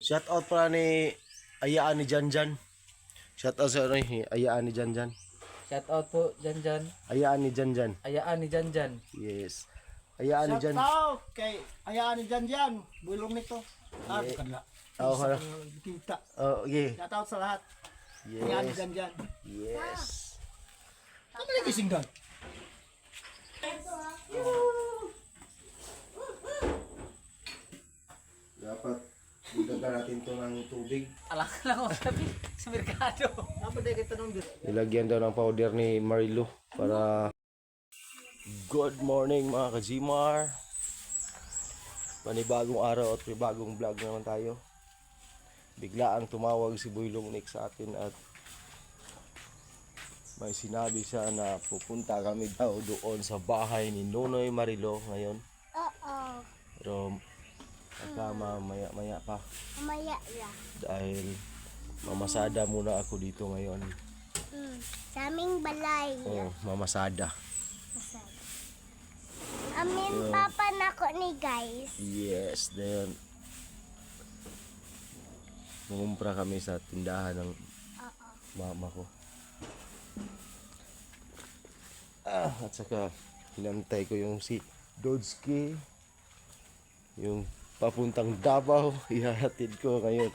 Shout out pala ni Ayaan ni Janjan. Shout out sa Ayaan ni Janjan. Shout out po Janjan. Ayaan ni Janjan. Ayaan ni Janjan. Yes. Ayaan ni Shout Janjan. out kay Ayaan ni Janjan. Bulong nito. Yeah. Kanla. Oh, hala. Kita. Oh, yeah. Shout out sa lahat. Ayaan ni Yes. Janjan. Yes. Ano lagi gising doon? Dapat bigyan natin to ng tubig. Alak lang ako sa merkado. Apa day kita nung dito? Nilagyan daw ng powder ni Marilu para good morning mga ka-Gmar. Panibagong araw at panibagong vlog naman tayo. Bigla ang tumawag si Boylong Nick sa atin at may sinabi siya na pupunta kami daw doon sa bahay ni Nonoy Marilo ngayon. Pero maya pa Maya ya. dahil mamasada muna ako dito ngayon. Sa aming balay. Oh, mamasada. Amin papa nako ni guys. Yes, then nangumpra kami sa tindahan ng mama ko. At saka hinantay ko yung si Dodski, yung papuntang Davao, ihahatid ko ngayon.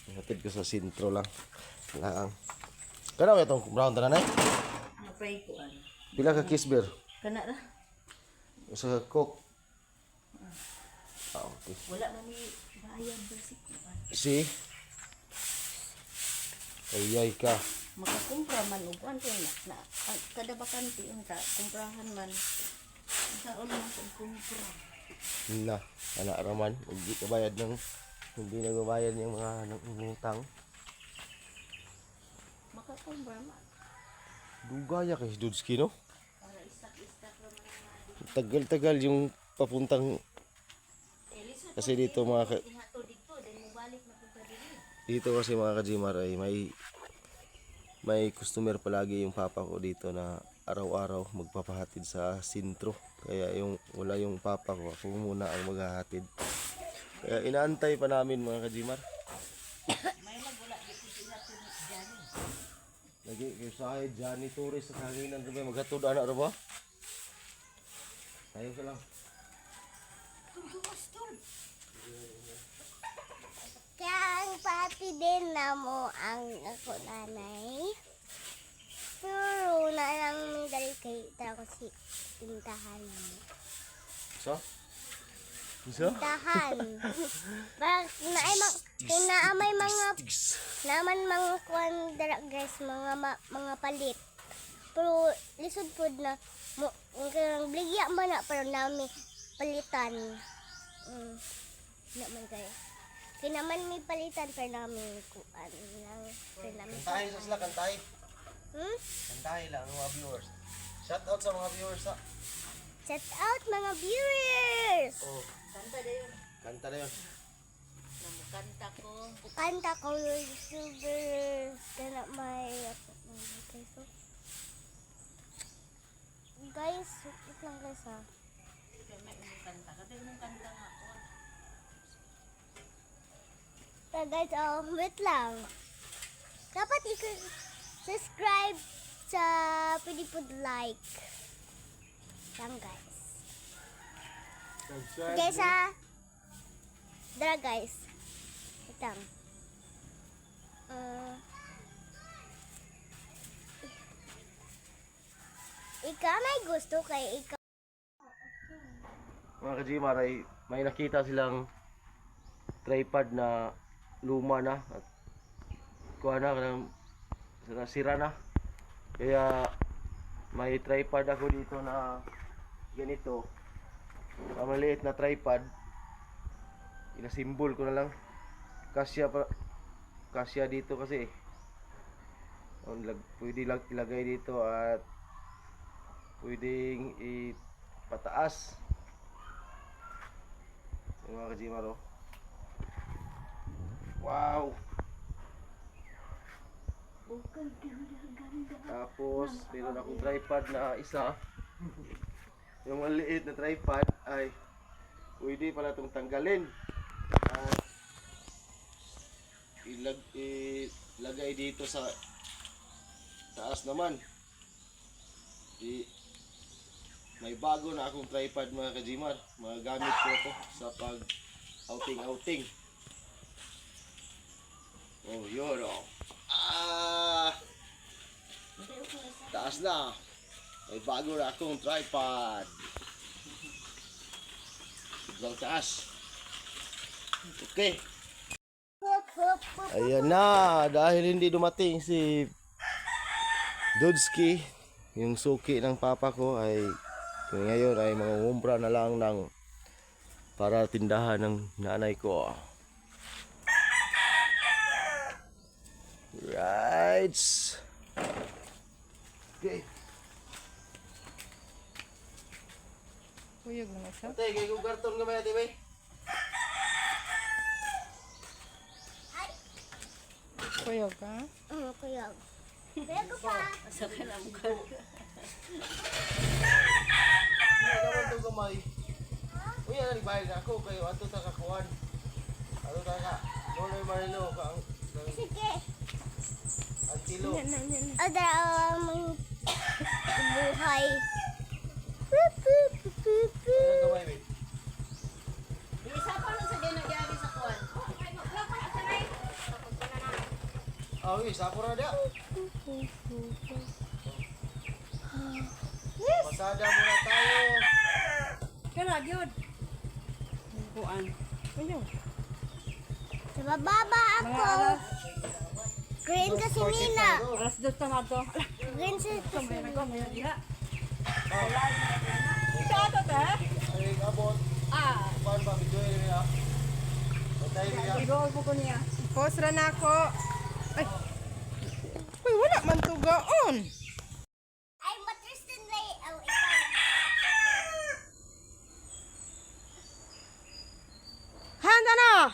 Ihahatid ko sa sentro lang. Kanaw itong brown tananay? Napay ko ano. Pila ka kisber? Kana ra. Sa coke? Okay. Wala man ni bayad basic. Si? Ayay ka. Makakumpra man ug ano na kada bakante unta kumprahan man. Sa ulo man kung kumpra. Na, anak raman, hindi kabayad ng hindi nagbabayad yung mga utang. Makakumpra man. Dugaya kay Dudski, no? Para istak-istak ra man. Tagal-tagal yung papuntang kasi dito mga Ihato dito then mobalik na pud diri. dito kasi mga ka-Gmar ay may customer palagi yung papa ko dito na araw-araw magpapahatid sa sentro. Kaya yung wala yung papa ko, ako muna ang maghahatid. Kaya inaantay pa namin mga ka-Gmar. May wala dito ihato ni Jani. Lagi kayo sa akin, Johnny Torres sa kanginan rin ba? Maghatod anak rin ba? Tayo ka lang. Kaya ang pati din na mo ang ako nanay. Pero na lang may dali kay ita ko si tintahan mo. So? Isa? Tintahan. Bakit na ay kinaamay mga naman mga kuan dara guys mga palit. Pero lisod pod na mo ang bligya man na pero nami palitan. Naman guys. Kinaman may palitan pero nami kuan lang pero nami. Kantahin sa sila, kantahin. Kantahin lang ang mga viewers. Shout out sa mga viewers ha. Shout out mga viewers. Oh, Kanta dayon. kanta na yun. Namukanta ko. Kanta ko YouTubers kana may so. Guys, wait lang guys ha. Kaya may kanta. Kada mong kanta nga ako. Guys, wait lang. Dapat subscribe sa pwede po like. Lang guys. Guys ha. Dara guys. Wait lang. Ikaw may gusto kay ikaw. Mga ka-Gmar ay may nakita silang tripod na luma na at kuha na sira na. Kaya may tripod ako dito na ganito. Maliit na tripod. Inasimbol ko na lang. Kasya dito kasi. Pwede lang ilagay dito at pwedeng ipataas. Yung mga ka-Gmar, oh. Wow! Tapos, meron akong tripod na isa. Yung maliit na tripod ay pwede pala itong tanggalin. At ilagay dito sa taas naman. May bago na akong tripod mga kajimar. Magagamit ko ito sa pag outing. Oh, yun oh. Taas na. May bago na akong tripod. Sobrang taas. Okay. Ayan na. Dahil hindi dumating si Dudski, yung suki ng papa ko ay ngayon ay mangungumpra na lang ng para tindahan ng nanay ko. Right. Okay. Kuyog naman siya. Ate, kaya kong karton ka ba ate bay? Kuyog ka? Kuyog. Kuyog pa. Asa ka na mo ka. Hindi naman itong gamay. Uy, ano nagbayad ako kayo ato ta kakuan. Ato ta ka. Nonoy Marilo ka ang Sige. kilo. Ada ang buhay. Ano gamay bay? Isa pa lang sa ginagyari sa kuwan. Ah, uy, sapura dia. Pasada muna tayo. Kana gyud. Kuan. Kuyog. Sa bababa ako. Green kasi Nina. Alas 2 na to. Green si Diha. Ay, abot. Kuan ba video niya? Patay niya. Igo po ko niya. Post ra na ako. Ay. Uy, wala man tugaon. Ay, matristan na ikaw. Handa na!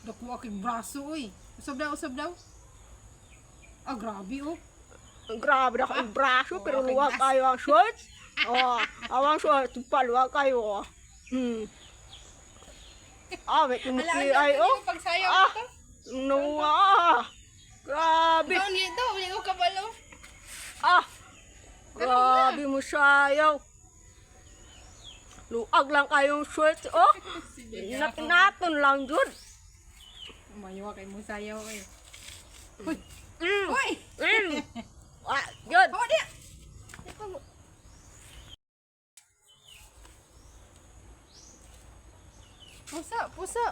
Dako aking braso, uy. Usab daw. Grabe, oh. Grabe na kang braso, pero luwag kayo ang shorts. Awang shorts, paluwag kayo. May tumuki ay, Pagsayaw ko to. Grabe. Doon dito, uli ko kabalo. Grabe mo sayaw. Luwag lang kayong shorts, Natin lang dun. Umayaw kay mo sayaw kayo. Uy! Yun. Oh, dia. Pusa.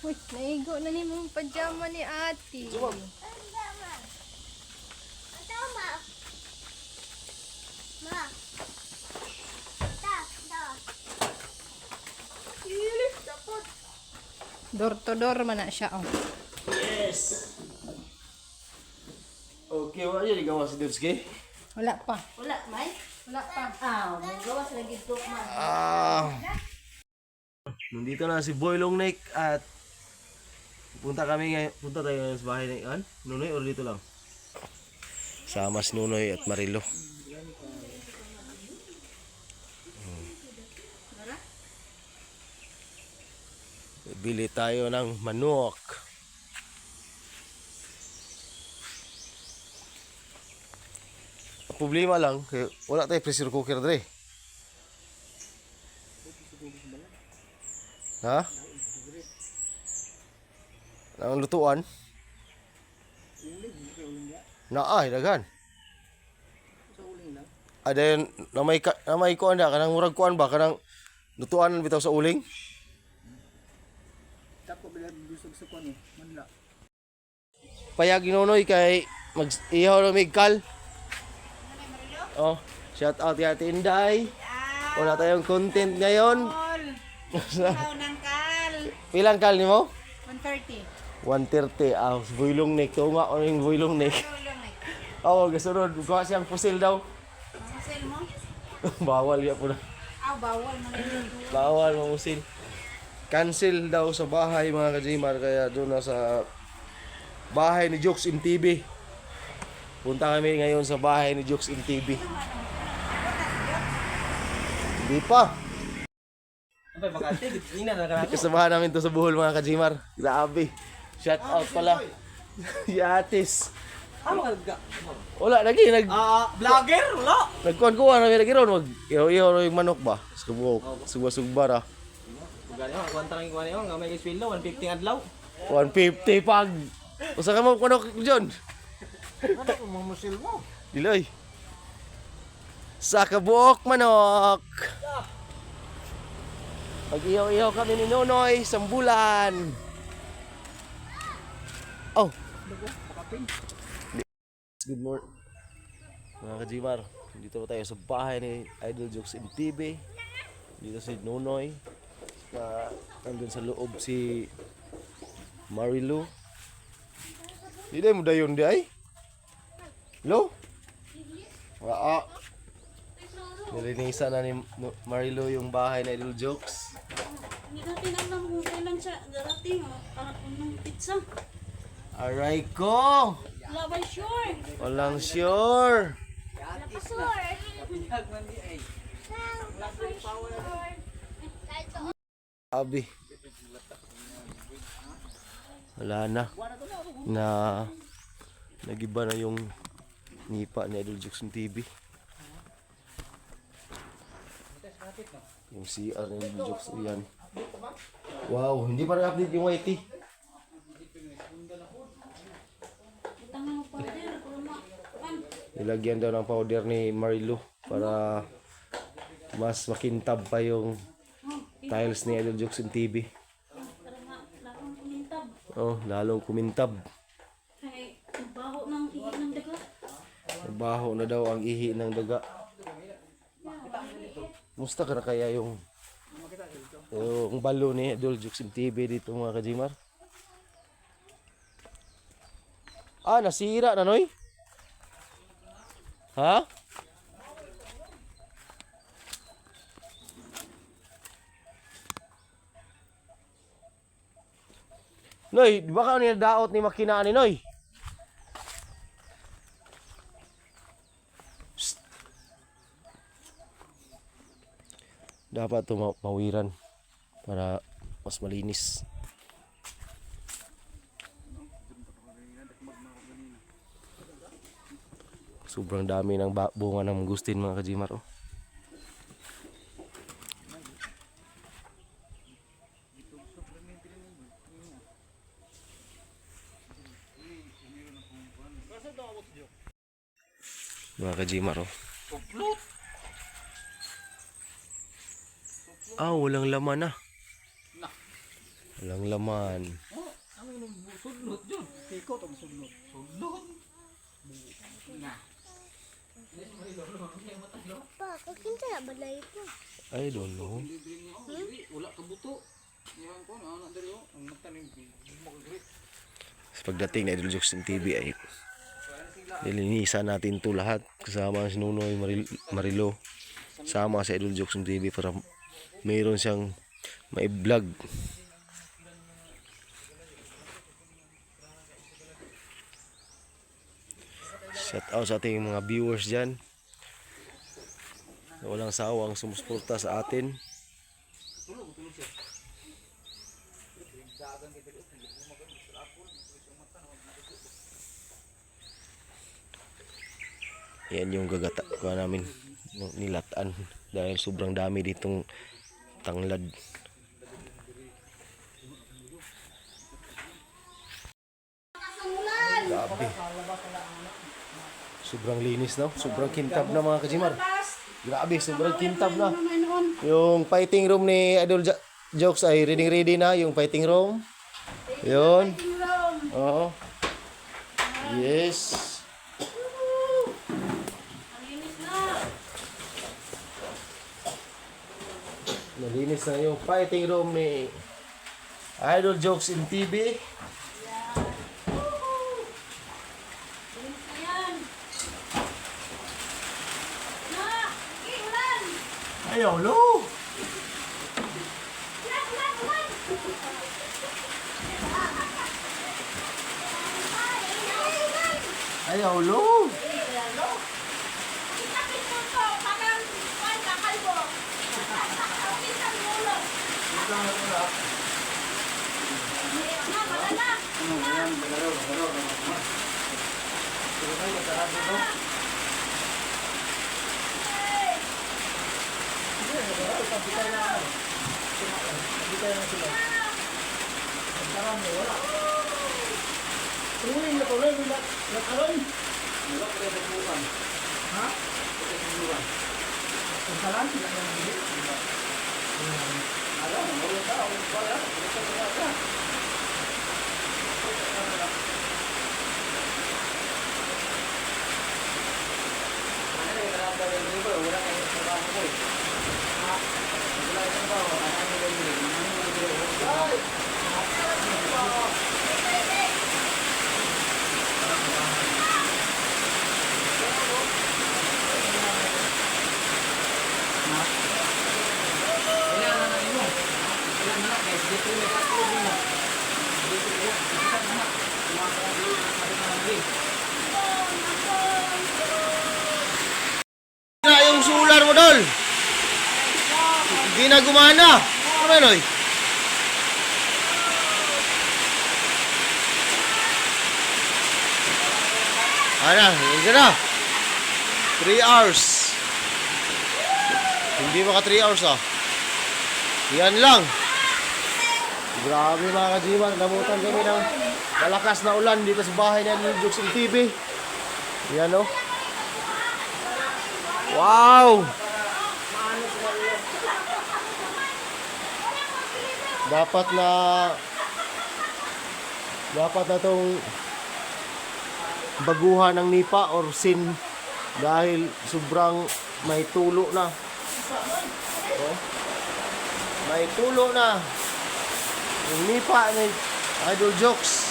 Uy, naigo na ni mong pajama ni ate. Ang tama. Ma. Door to door man na siya, oh. Yes. Okay, wala yun ikaw si Dudski. Wala pa. Wala, may? Wala pa. Magawas lagi tuk man. Nandito na si Boy Longneck at punta tayo ngayon sa bahay ni Nunoy or dito lang? Sama si Nunoy at Marilo. Bili tayo ng manok. Ang problema lang, wala tayong pressure cooker dre. Ha? Ang lutuan? Naay, dagan. Ada yung namay kuan da kanang murag kuan ba kanang lutuan bitaw sa uling? Tako bila gusto sa kuan eh. Manla. Payag Nonoy kay mag-ihaw na migkal. Oh, shout out kay Ate Inday. Wala tayong content ngayon. Ikaw ng kal. Pilang kal nimo? 130. 130. Ah, buylong nik. Tunga ko yung buylong nik. Tulong eh. Oo, gasunod. Kuha siyang pusil daw. Mamusil mo? Bawal ya po na. Bawal mo na yun. Bawal mamusil. Cancel daw sa bahay mga kajimar. Kaya doon na sa bahay ni Jokes MTV. Punta kami ngayon sa bahay ni Jokes MTV. Hindi pa. Kasamahan namin to sa Bohol mga kajimar. Grabe. Shout out pala. Yatis. Wala lagi Vlogger wala. nagkuhan-kuhan na lagi ron. Mag-ihaw-ihaw yung manok ba? Sugba-sugba ra. Gani ho, kwanta lang kuan nga may sweldo 150 adlaw. 150 pag. Usa ka mo manok John? Ano ko mamusil mo? Diloy. Sa kabuok manok. Mag-ihaw-ihaw kami ni Nonoy, sambulan. Oh. Good morning. Mga kajimar, dito tayo sa bahay ni Idol Jokes MTV. Dito si Nonoy. Nandun sa loob si Marilu. Hindi mo dayon di ay? Lo? Waa. Nilinisan na ni Marilu yung bahay ni Idol Jokes. Hindi natin alam kung kailan siya darating. Parang unang pizza. Aray ko! Wala ba sure? Walang sure. Abi. Wala na. Nagiba na yung nipa ni Idol Jokes TV. Yung CR ni Idol Jokes yan. Wow, hindi pa na-update yung YT. Nilagyan daw ng powder ni Marilu para mas makintab pa yung tiles ni Idol Jokes TV. Oh, lalong kumintab. Ay, baho ng ihi ng daga. Baho na daw ang ihi ng daga. Musta ka na kaya yung balo ni Idol Jokes TV dito mga kajimar? Ah, nasira na noy? Ha? Noy, di ba ka niladaot ni makina ni Noy? Psst. Dapat ito mawiran para mas malinis. Sobrang dami ng bunga ng mangustin mga kajimar. Oh. Mga kajimar. Oh. Ah, walang laman ah. Walang laman. Sudlot jud. Tikot ang sudlot. Sudlot. Pa, kakinsa na balay ko. I don't know. Wala ka buto. Yan ko na anak diri ang nagtanim magre. Sa pagdating na Idol Jokes TV ay nilinisan natin to lahat kasama si Nonoy Marilo sama sa Idol Jokes TV para mayroon siyang may vlog. Shout out sa ating mga viewers dyan na walang sawang sumusuporta sa atin. Yan yung gagata ko namin nilatan dahil sobrang dami ditong tanglad. Grabe. Sobrang linis na. Sobrang kintab na mga kajimar. Grabe, sobrang kintab na. Yung fighting room ni Idol Jokes ay ready na yung fighting room. Yun. Oo. Yes. Nalinis na yung fighting room ni Idol Jokes in TV. Ayaw, lo! Ayaw, lo! Na yung solar mo, Dol. Hindi na gumana. Ano ba, Noy? Ano, hindi na. 3 hours. Hindi maka 3 hours, ah. Yan lang. Grabe mga kajiman. Namutan kami ng malakas na ulan dito sa bahay ni Jokes in TV. Yan, oh. Wow! Dapat na tong baguhan ng nipa or sin dahil sobrang may tulo na. Oh. May tulo na. Yung nipa ni Idol Jokes.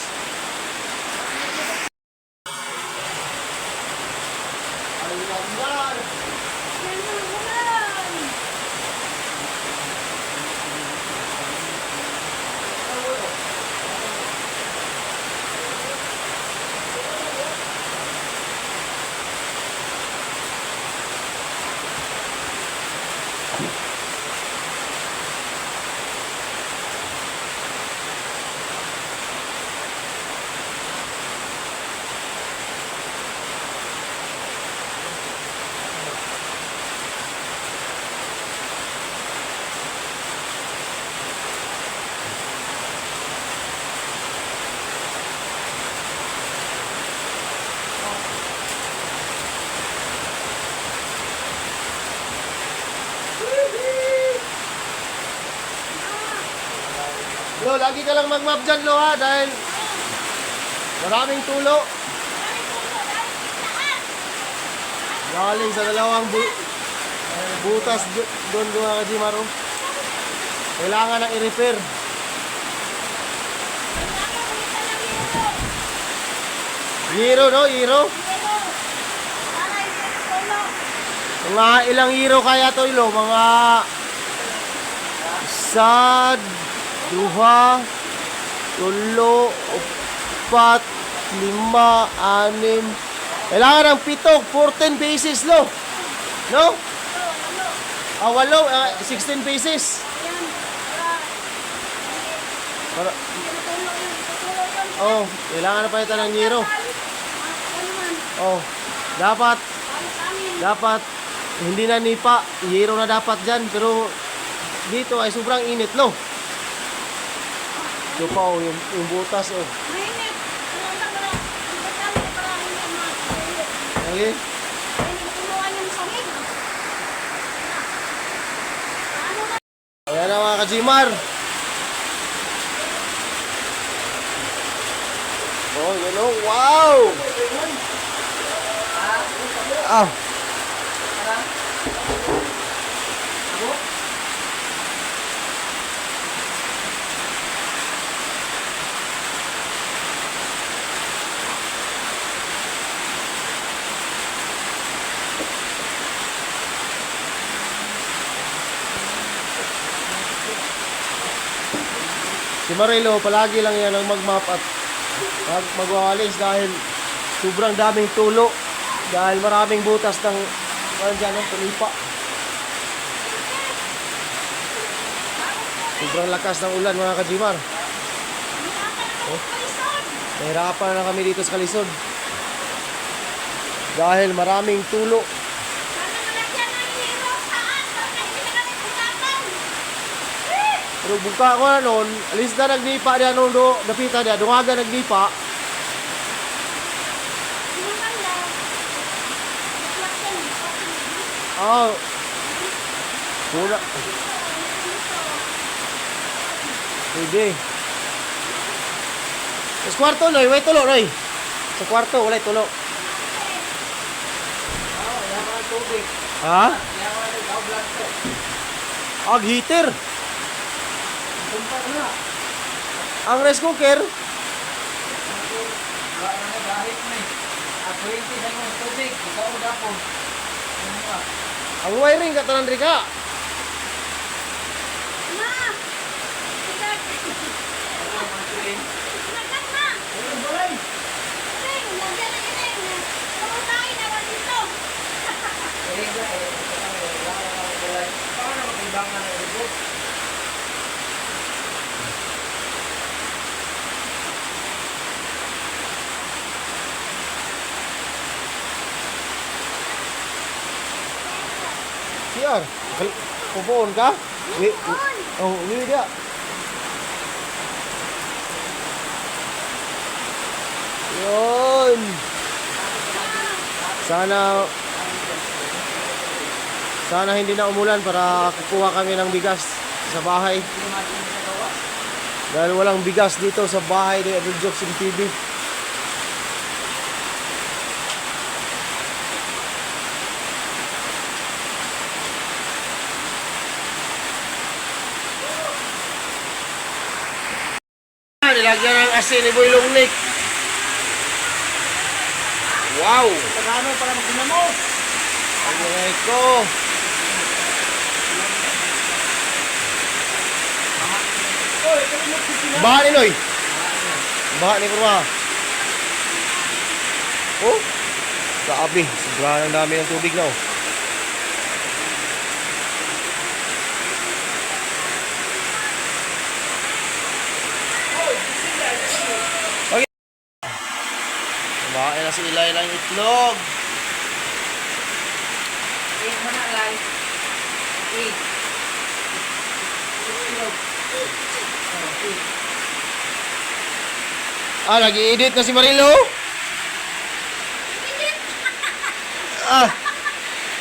Lo, lagi ka lang mag-map dyan, Lo, ha, dahil maraming tulo. Galing sa dalawang butas doon mga Kajimaro. Kailangan nang i-repair. Euro, no? Euro? Mga ilang euro kaya to, Lo? Mga sad, duha, tulo, upat, lima, anim. Kailangan ng 7, 14 pieces, Lo. No? 16 pieces. Para, oh, kailangan na palitan ng euro. Oh, dapat hindi na nipa, euro na dapat dyan. Pero dito ay sobrang init, Lo. Ito pa, oh, yung butas, oh. Okay? Ayan na mga Kajimar. Oh, yun oh. Wow! Ah. Si Marilo, palagi lang yan ang mag-map at magwawalis dahil sobrang daming tulo. Dahil maraming butas ng ng tulipa. Sobrang lakas ng ulan mga kajimar. Oh, nahirapan na kami dito sa Kalisod. Dahil maraming tulo. Pero buka ko na nun, alis na nagnipa diya nung napita diya, dungaga nagnipa. Oh. Pula. Pwede. Sa kwarto, Noy. Way tulo, Noy. Sa kwarto, walay tulo. Ha? Heater. Ang rice cooker. Ang wiring ka tanan Rika. Siar, pupuon ka? Oh, ini dia. Yun. Sana hindi na umulan para kukuha kami ng bigas sa bahay. Dahil walang bigas dito sa bahay ni Idol Jokes TV. Nilagyan ng asin ni Boy Longnik. Wow! Pagano para magdinamo. Ay ko. Baha ni Noy. Baha ni Kurma. Oh. Grabe, sobrang dami ng tubig na oh. Kumain na si Ilay ng itlog. Ah, nag-i-edit na si Marilo. Ah,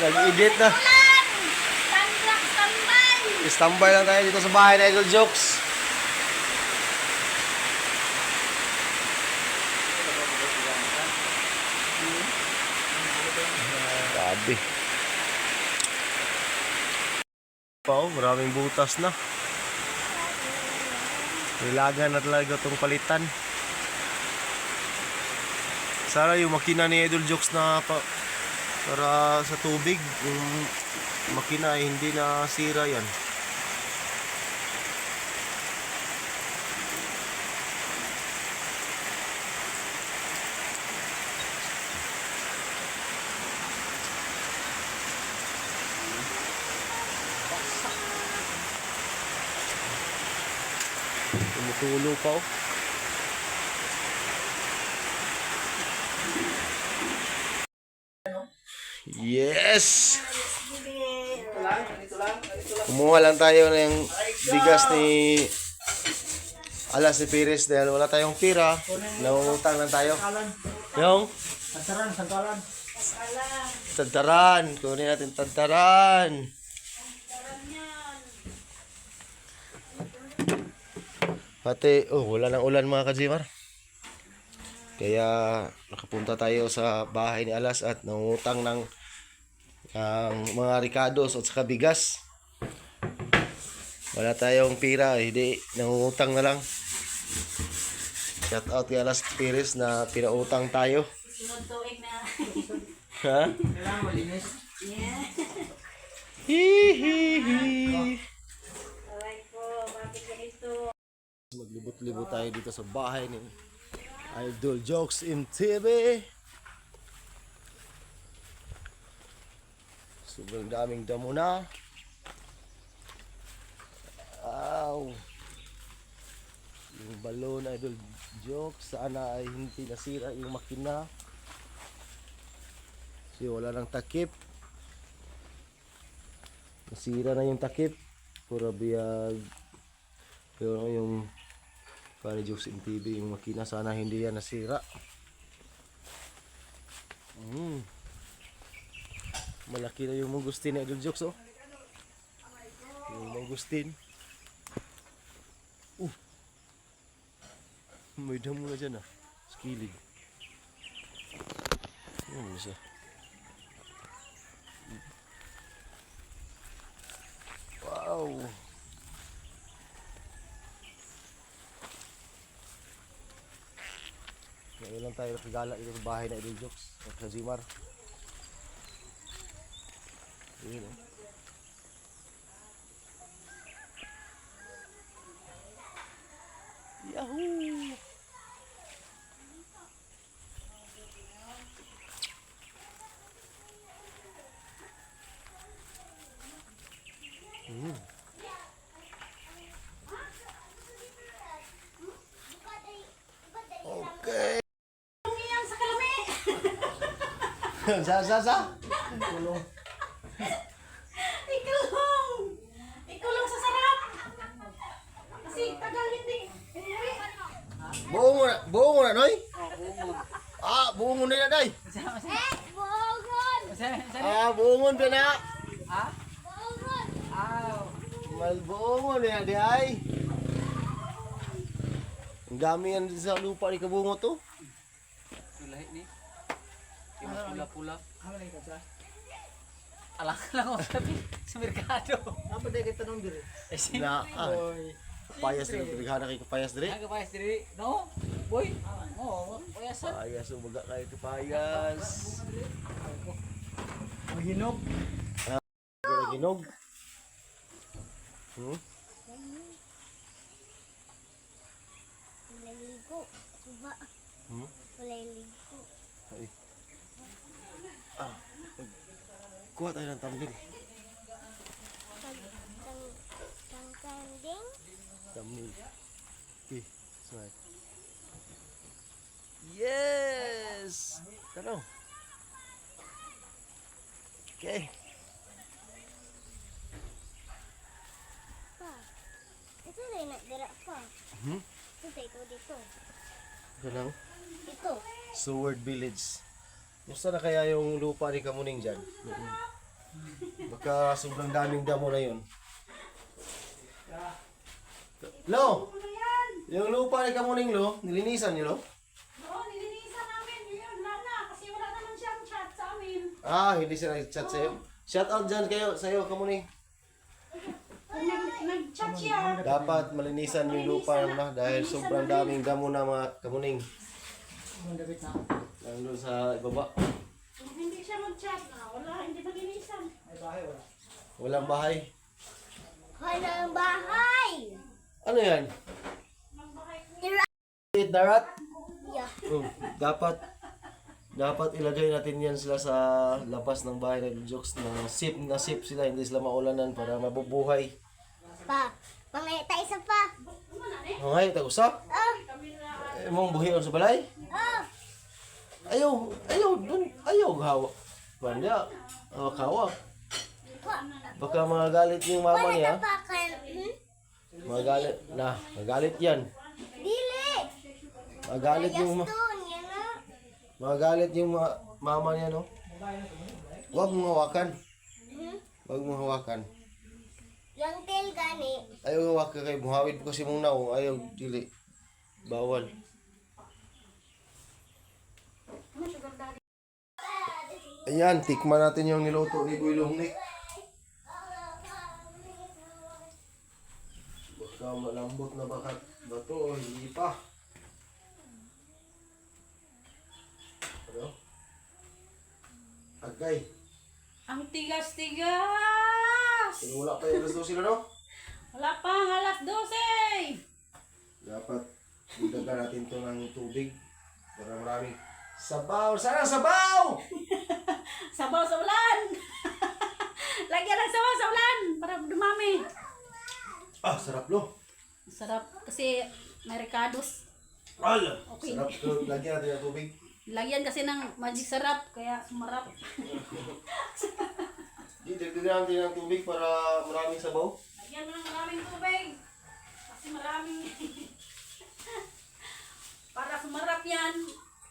nag-i-edit na. Standby lang tayo dito sa bahay na Idol Jokes. Grabe. Pao, maraming butas na. Nilagan na talaga itong palitan. Sana yung makina ni Idol Jokes na para sa tubig, yung makina ay hindi na sira yan. Tumutulo pa oh. Yes! Kumuha lang tayo ng bigas ni Alas ni Pires dahil wala tayong pira. Nangungutang lang tayo. Yung? Sangkalan. Tantaran. Kunin natin tantaran. Pati, oh, wala nang ulan mga kajimar. Kaya nakapunta tayo sa bahay ni Alas at nangutang ng mga ricados at saka bigas. Wala tayong pira, hindi nangungutang na lang. Shout out kay Alas Perez na pinautang tayo. Sinutuig na. Ha? Kailangan malinis. Yeah. Hihihi. Aray ko, bakit ganito? Maglibot-libot tayo dito sa bahay ni Idol Jokes in TV. Sobrang daming damo na. Wow. Yung balon Idol Jokes, sana ay hindi nasira yung makina. Kasi wala nang takip. Nasira na yung takip. Pura biyag. Pero yung para Jokes in TV, yung makina, sana hindi yan nasira. Malaki na yung mangustin na Idol Jokes, oh. Yung mangustin. May damo na dyan, ah. Sa kilid. Ano siya? Wow. Ngayon lang tayo nakagala dito sa bahay na Idol Jokes at sa Zimar. Ayun, oh. Yahoo! Okay. Sa. Ikulong sa sarap! Kasi tagal hindi. Buong mo na, Noy? Buong mo na, Day. Bogon! Buong mo na. Bogon! Malbuong mo na, Day. Ang dami yan sa lupa ni Kabungo to. Lahi ni. Yung pula-pula. Alang lang ako sabi sa merkado. Apa day kita nang diri? Eh, sino? Na, kapayas rin. Pinaghana kay kapayas diri. Ang kapayas diri. No? Boy? Oo, payasan. Kapayas, umaga kayo kapayas. Mahinog. Ginog. Naligo. Diba? Wala ligo. Kuha tayo ng tamdil. Kanding. Tamdil. Okay, sorry. Yes! Tanaw. Okay. Pa. Ito na yung nagdara pa. Ito dito. Tanaw. Ito. Seward Village. Musta na kaya yung lupa ni Kamuning dyan? Baka sobrang daming damo na yun. Lo! Yung lupa ni Kamuning, Lo, nilinisan niyo, Lo? Oo, nilinisan namin. Yun, Lana, kasi wala naman siyang chat sa amin. Hindi siya nag-chat sa'yo. Shout out dyan kayo, sa'yo, Kamuning. Nag-chat siya. Dapat malinisan yung lupa na dahil sobrang daming damo na mga Kamuning. Nandun sa ibaba. Hindi siya mag-chat na. Wala, hindi nalinisan. Walang bahay. Walang bahay! Ano yan? Darat? Yeah. Dapat ilagay natin yan sila sa labas ng bahay ng Jokes na sip sila, hindi sila maulanan para mabubuhay. Pa. Pangayta isa pa. Ngay, tag-usap? Mong buhion sa balay? Ayaw hawak. Banda, hawak-hawak. Baka magalit yung mama niya. Tapakan. Magalit yan. Dili! Magalit yung Yan na. magalit yung mama niya, no? Huwag mong hawakan. Huwag mong hawakan. Yung tail gani. Ayaw hawakan kay muhawid ko si mong nao. Ayaw, dili. Bawal. Ayan, tikman natin yung niluto ni Boy Lungnik. Baka malambot na bakat ba to o hindi pa? Ano? Agay. Ang tigas-tigas! Pero wala pa yung alas 12 no? Wala pang alas 12! Dapat dagdagan natin to ng tubig para maraming sabaw. Sana sabaw! Sabaw sa ulan! Lagyan ng sabaw sa ulan para dumami. Ah, sarap lo. Sarap kasi may recados. Ala! Okay. Sarap to. Lagyan natin ng tubig. Lagyan kasi ng magic sarap kaya sumarap. Dagdagan natin ng tubig para maraming sabaw. Lagyan mo ng maraming tubig. Kasi maraming... para sumarap yan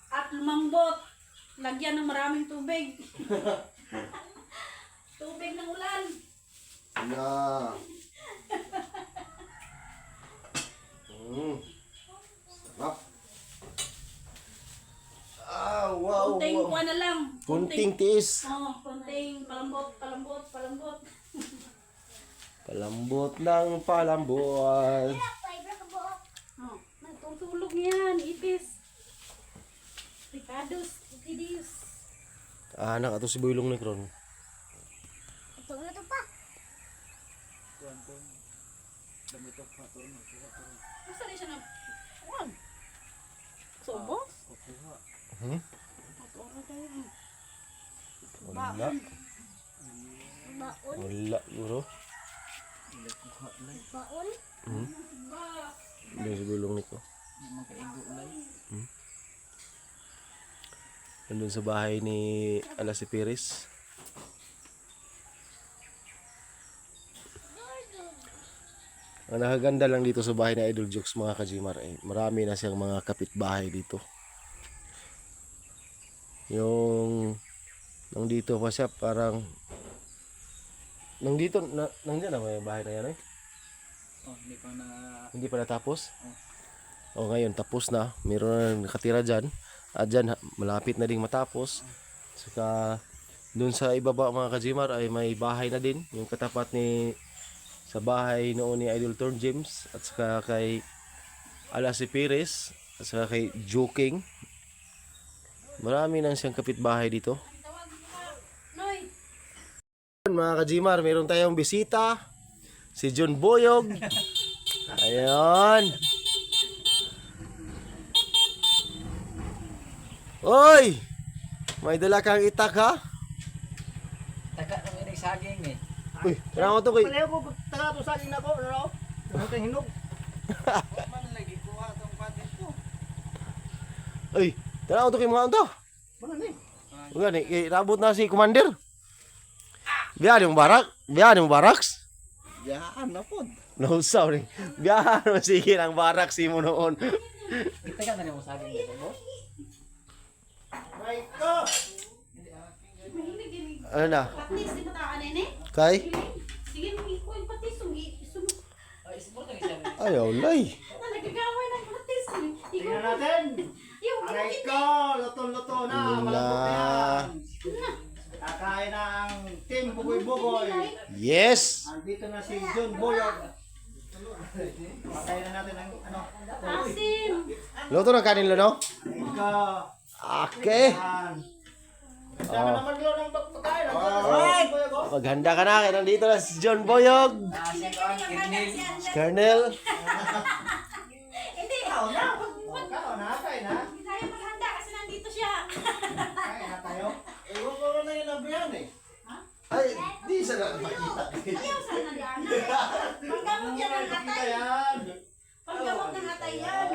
at lumambot. Lagyan ng maraming tubig. Tubig ng ulan. Na. Sarap. Ah, wow. Kunting wow. kuha na lang. Kunting tiis. Kunting palambot. Palambot ng palambot. Oh, natutulog niyan, ipis. Ricardo's, Tidis. Ah, anak ato si Boy Lungnik ron. Ito na to pa. Masa rin siya na... Kuwan. Sobos? Hmm? Wala. Baon. Wala, bro. Baon. Hindi si Boy Lungnik ko. Nandun sa bahay ni Alas si Piris. Ang nakaganda lang dito sa bahay ni Idol Jokes mga kajimar eh, marami na siyang mga kapitbahay dito. Yung nang dito pa siya parang nang dito nandiyan na may bahay na yan eh. Oh, Hindi pa natapos? O ngayon tapos na, mayroon na nakatira dyan. At dyan malapit na ding matapos. Saka dun sa ibaba mga kajimar ay may bahay na din. Yung katapat ni sa bahay noon ni Idol Torn James at saka kay Alas si Pires at saka kay Joking. Marami nang siyang kapitbahay dito. Noy! Mga kajimar, meron tayong bisita. Si John Boyog. Ayan. Oy! May dala kang itak ha? Taga nang inig saging eh. Uy, kailangan ko to kay... Palayo ko, taga to saging na ko, ano? Ano kang hinog? Man lagi kuha tong patin ko. Uy, kailangan ko to kay mga to. Ano ni? Uga ni, kay rabot na si Commander. Biyahan yung barak? Biyahan yung baraks? Yan na po. Nausaw ni. Biyahan mo sige ang barak si mo noon. Taga na mo saging dito, boss. Right ko! Ano na? Patis, di ba taan eh? Kay? Sige, mag-ikuin patis. Sunod. Ay, sport ang isa. Ayaw, lay. Nagagawin ng patis. Tingnan natin! Yung Right ko! Luto-luto na! Wala. Malambot na yan! Kakain na ang Team Bugoy-Bugoy! Yes! Andito na si John Boyog! Patayin na natin ang ano? asim. Luto ng kanin lo, no? Ika! Okay. Yan! Sana naman yun ang pagpagkain! Alright. Maghanda ka na. Kaya nandito na si John Boyog. Si Colonel. Hindi. Ikaw na! Ikaw na! Kain na! Hindi tayo maghanda kasi nandito siya. Kain na tayo! Ewan ko na yun ang biyan eh! Ay, di sa nakakita. Ayaw sana gana. Paggamot yan ng Kita atay. yan! Paggamot ng atay yan.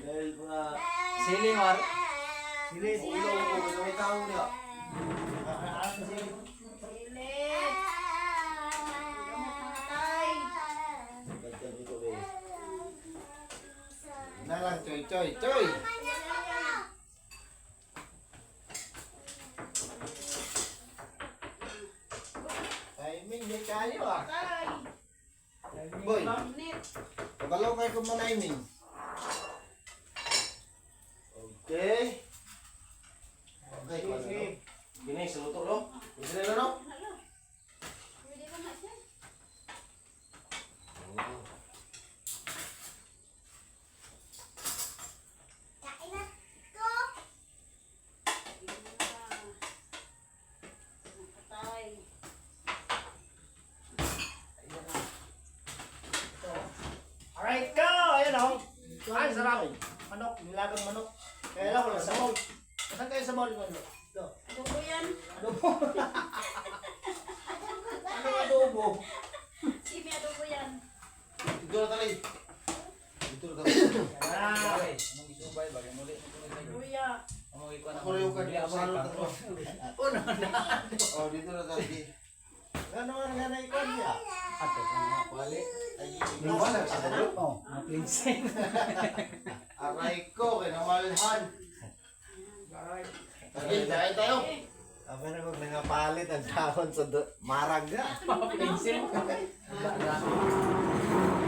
Dahil mga... Sili mar. Sili! Ulo ko, may tao niya. Pilit. Paggamot ng atay. Na lang, choy, choy, choy! Timing may kayo ah! Boy, kabalaw kayo kung maniming. Okay. Okay, sige. Kini sa luto no. Pwede na no. Pwede ko na siya. Kain na to. Patay. Alright go! Ayan o. Ay, sarap. Manok, nilagang manok. Kaya lang wala sa mall. Saan kayo sa mall? Go. Adobo yan. Adobo. Ano adobo? Simi adobo yan. Dito na tali. Dito na tali. Ah. Among isubay bagay muli. Luya. Among ikuan Ako rin yung kanya sa halong tatlo. Oh, dito na tali. Ano nga nga naikon niya? Ato kan kwali. Yung wala sa halong. Oh, mga pinsen. Aray ko, kay namalhan. Okay, kain tayo. Aba na kung nangapalit ang dahon sa marag na. Mga pinsen. Wala.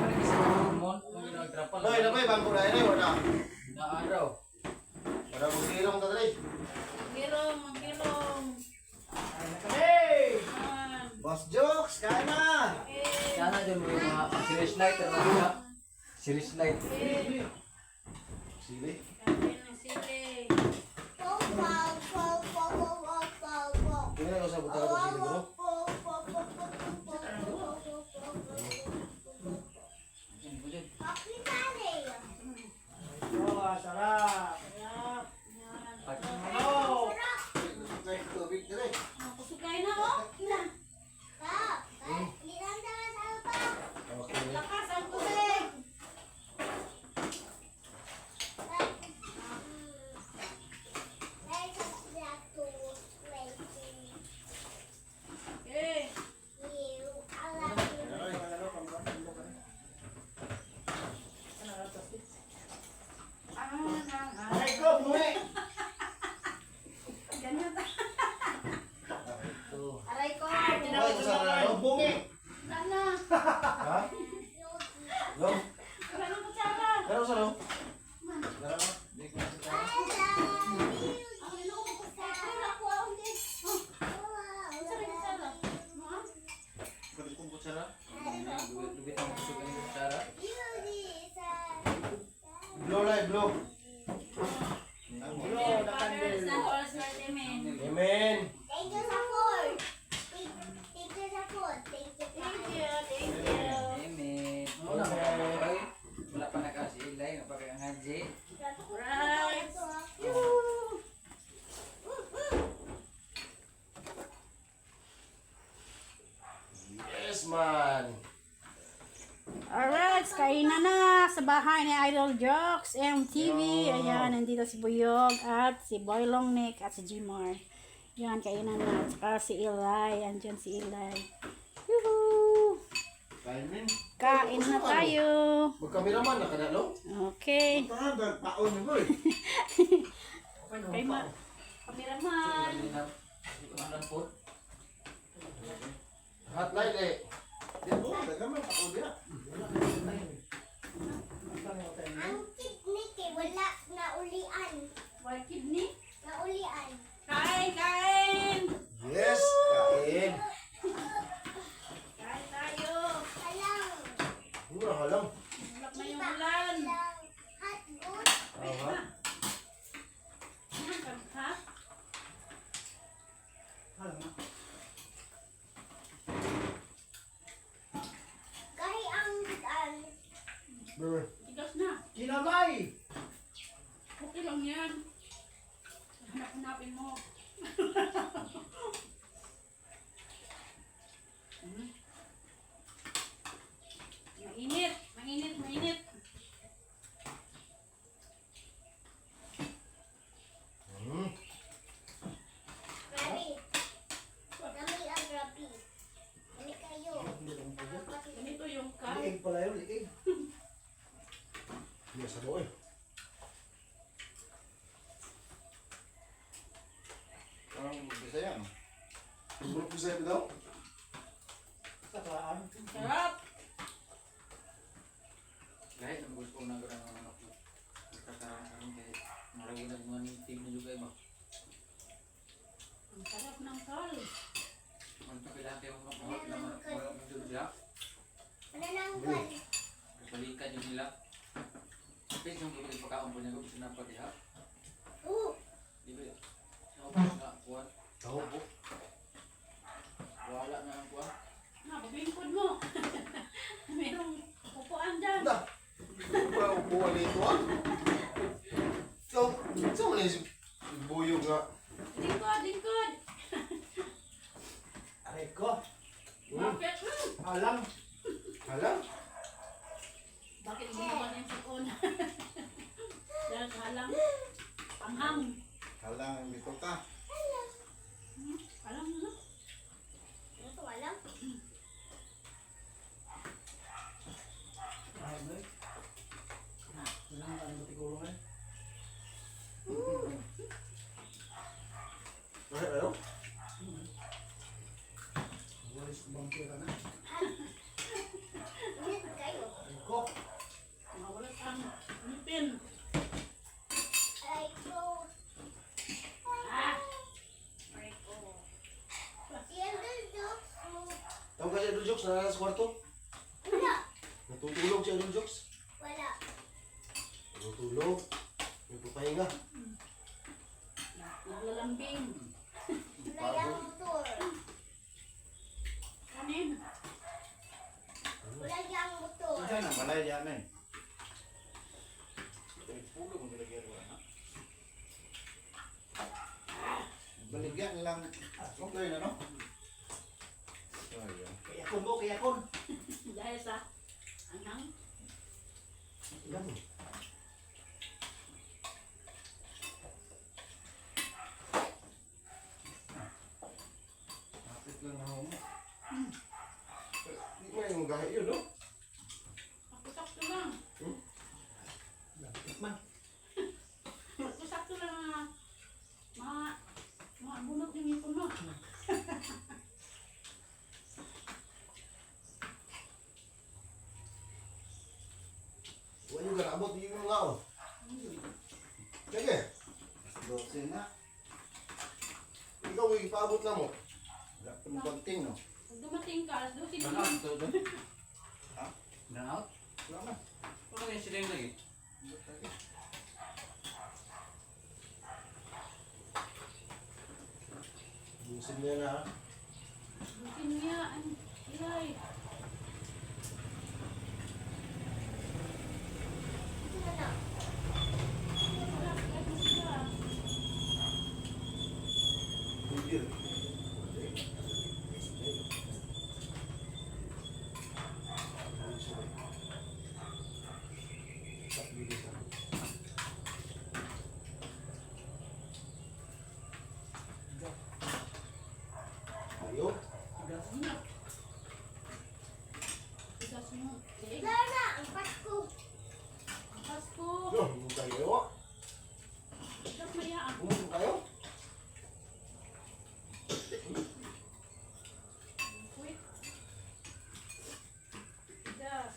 Ano isa ka mon? Kung ginagtrapal. Loy, labay, bangko na yun. Wala. Na araw. Wala mong silong tatali. Magilong, magilong. Hey! Yan. Boss Jokes, kain na! Sana dyan mo yung mga series light. Series light. Sili. Kain ng sili. Wow, wow, wow, wow, wow, wow, wow, wow. Kini ako sa butang ito sili bro. Oh, sarap! Sarap. Yan. Ano? Ay, tubig dire. Kusukay na oh. Ina. Okay. Lakas ang tubig. Okay. Aray ko, muwi! Ganyan. Aray ko. Ay, ito sa ano? Bungi! Sana. Ha? No? Wala nang kutsara. Pero sa no? Ang ino ko kutsara. Ako ang din. Kutsara, kutsara. Ha? Pwede kong kutsara. Lubit ang kusog ang kutsara. Blow na, blow. Fathers and all start amen. Amen. Thank you sa food. Thank you sa food. Thank you. Thank you, thank you. Amen. Wala pa nakasi ilay. Napakay ang haji. Right. Yes, man. Alright, kainan na sa bahay ni Idol Jokes MTV. Ayan, nandito si Buyog at si Boy Longneck at si Jimar. Yan, kainan na. At saka si Eli. Andyan si Eli. Yuhuu! Kain min. Kain na tayo. Magkameraman na kada no? Okay. Paano paon mo eh? Kay ma. Kameraman. Ang po. Hot light eh. Di mo, dagamay paon dia. Ang kidney kay wala na ulian. White kidney. Na ulian. Kain, kain. Yes, kain. Kain tayo. Halang. Mura halang. Ulap na yung ulan. Halang. Hot good. Aha. Ha? Kahit ang Tigas na. Kinamay! Okay lang yan. Hanap-hanapin mo. Mainit, mainit, mainit. grabe. Nami ang grabe. Dali kayo. Ganito yung kain. Liig pala yun, liig. Iya sa doy. Ang bisa yan. Bulok ko sa daw. Kataan. Sarap. Kahit ang gusto ko na gano'n ang anak ko. Kasarang kami kahit marami na mga team na juga iba. Ang sarap. Pwede yung kapatid pagkaon po niya kung sinapa diha. Oo. Di ba? Sa nga kuwan. Tabo. Wala na ang kuwan. Bingkod mo. Merong upuan dyan. Na. Upuan nito ah. So, mo na yung buyog nga. Lingkod. Aray ko. Bakit? Alam. Hala. Bakit hindi naman yung sipon? Dahil halang. Panghang. Halang dito ka. Alam mo na. Ano to, alam? Ay, may. Ilang ka ang siguro ngayon? Ano? Walis kumampira na. Init kayo. Aray ko. Mawalas ang ngipin. Aray ko. Si Elder Jokes mo. Tawag ka si Idol Jokes, nalala sa kwarto? Wala. Natutulog si Idol Jokes. Wala. Natutulog. May papahinga. Naglalambing. Wala yung motor. Kanin. Wala yung motor. Diyan na, balay diyan eh. Pulo mo nilagyan ko na. Baligyan lang. Okay na no? Ayun. Kayakon mo, kayakon. Dahil sa anang. Yan. Kapit lang na mo. Di mo yung gahe yun, no? Sakto lang. Man. Sakto lang mga bunot ng ngipon mo. Huwag yung garabot, yung mga ngao. Sige. Dose na. Ikaw, ipaabot na mo. Wala pa ng konting no? Pag dumating ka, alas 12 Burn na. out to doon. Ha? Burn out? Wala na. Wala yung sila yung lagi. Busin niya na. Bukin niya. Ilay. Ano na? Bigil. Ayo. Isas mo. Eh, Wala na. Ang Pasko. Pasko. Yo, yung kayo. Isas mayaan. Yung kayo. Wait. Isas.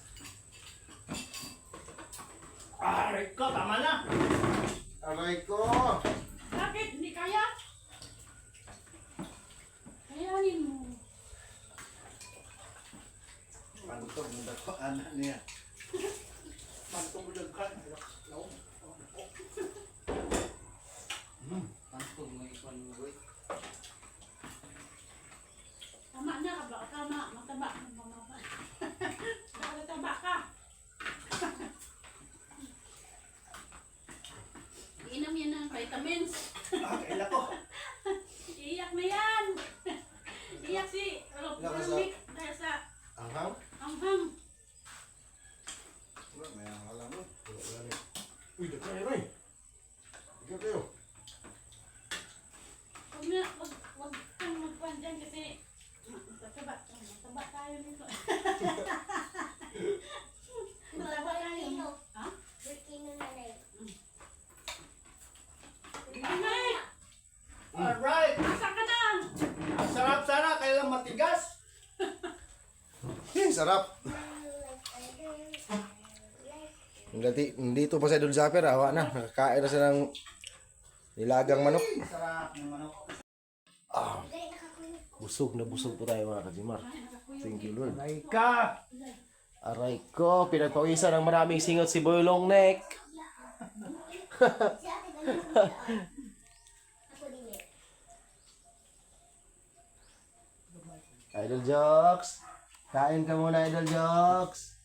Aray ko, tama na. Aray ko. Bakit? Hindi kaya? Kayanin mo. Pantog mo dako anak niya. Pantog mo dako. Tanto mo ikuan mo boy. Tama na ka ba? Tama. Mataba. Mataba ka. Inom yan ng vitamins. Ah, kaila ko. Iyak na yan. Iyak si Nick dahil sa Anghang. anghang. Wala, may halang mo. Uy, dito kayo eh. Dito kayo. Wag kang magpuan dyan kasi mataba tayo nito. Mataba tayo. Volcano. Ha? Volcano na rin. Inay! Alright. Asa ka na? Ang sarap sana, kailang matigas. Sarap. Dito pa sa Idol Zapper, awa na. Nakakain na siya ng nilagang manok. Sarap ng manok. Gaya nakakulit. Busog na busog po tayo mga kajimar. Thank you Lord. Aray ka. Aray ko, pinagpawisan ng maraming singot si Boy Long Neck. Si ate ganyan mo daan. Ako din eh. Idol Jokes. Kain ka muna, Idol Jokes.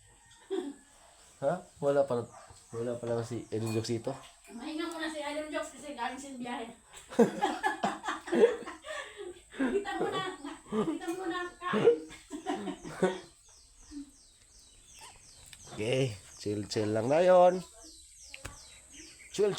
Ha? Wala pala si Idol Jokes ito. Mahinga muna si Idol Jokes kasi galing sa biyahe. Kita mo na. Kain. Okay, chill lang na yon. Chill.